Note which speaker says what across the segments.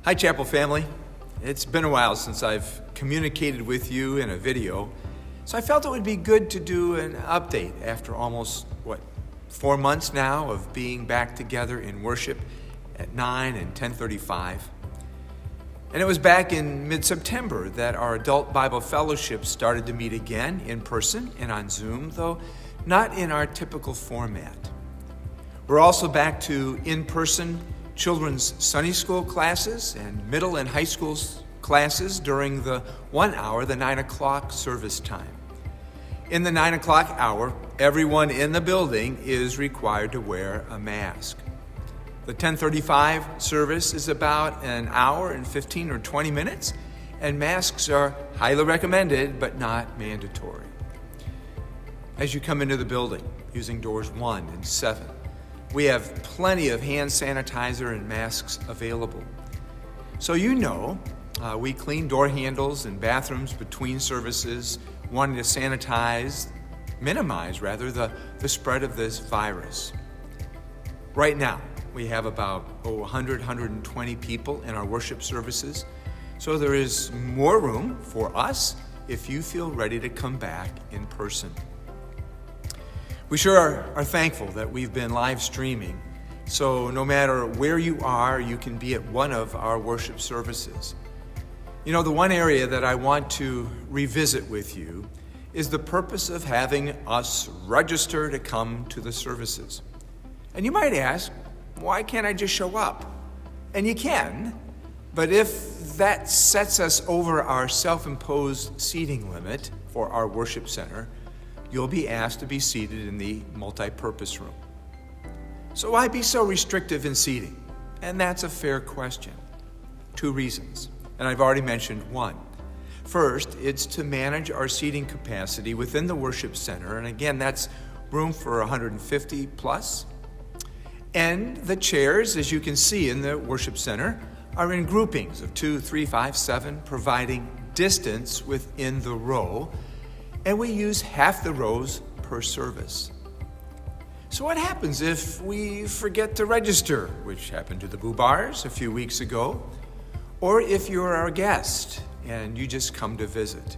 Speaker 1: Hi, Chapel family. It's been a while since I've communicated with you in a video, so I felt it would be good to do an update after almost, 4 months now of being back together in worship at 9 and 10:35. And it was back in mid-September that our adult Bible fellowship started to meet again in person and on Zoom, though not in our typical format. We're also back to in-person children's Sunday school classes and middle and high school classes during the 1 hour, the 9 o'clock service time. In the 9 o'clock hour, everyone in the building is required to wear a mask. The 10:35 service is about an hour and 15 or 20 minutes, and masks are highly recommended but not mandatory. As you come into the building using doors 1 and 7, we have plenty of hand sanitizer and masks available. So we clean door handles and bathrooms between services, wanting to minimize the spread of this virus. Right now, we have about 120 people in our worship services, so there is more room for us if you feel ready to come back in person. We sure are thankful that we've been live streaming, so no matter where you are, you can be at one of our worship services. The one area that I want to revisit with you is the purpose of having us register to come to the services. And you might ask, why can't I just show up? And you can, but if that sets us over our self-imposed seating limit for our worship center, you'll be asked to be seated in the multi-purpose room. So why be so restrictive in seating? And that's a fair question. 2 reasons, and I've already mentioned one. First, it's to manage our seating capacity within the worship center, and again, that's room for 150 plus. And the chairs, as you can see in the worship center, are in groupings of 2, 3, 5, 7, providing distance within the row, and we use half the rows per service. So what happens if we forget to register, which happened to the Boo Bars a few weeks ago, or if you're our guest and you just come to visit?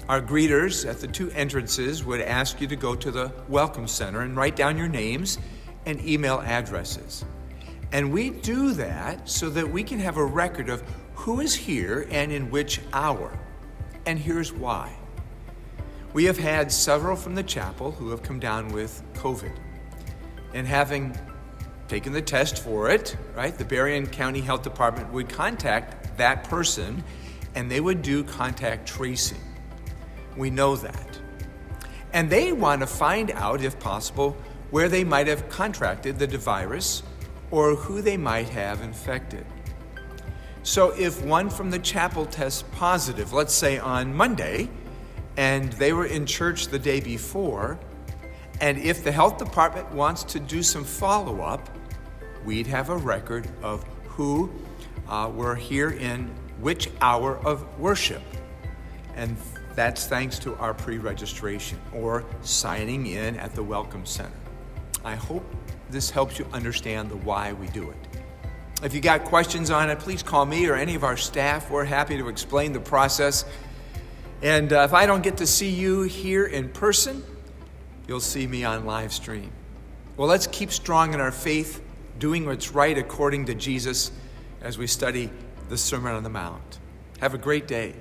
Speaker 1: Our greeters at the 2 entrances would ask you to go to the Welcome Center and write down your names and email addresses. And we do that so that we can have a record of who is here and in which hour. And here's why. We have had several from the chapel who have come down with COVID. And having taken the test for it, the Berrien County Health Department would contact that person and they would do contact tracing. We know that. And they want to find out, if possible, where they might have contracted the virus or who they might have infected. So if one from the chapel tests positive, let's say on Monday, and they were in church the day before, and if the health department wants to do some follow-up, we'd have a record of who were here in which hour of worship. And that's thanks to our pre-registration or signing in at the Welcome Center. I hope this helps you understand the why we do it. If you got questions on it, please call me or any of our staff. We're happy to explain the process. And if I don't get to see you here in person, you'll see me on live stream. Well, let's keep strong in our faith, doing what's right according to Jesus as we study the Sermon on the Mount. Have a great day.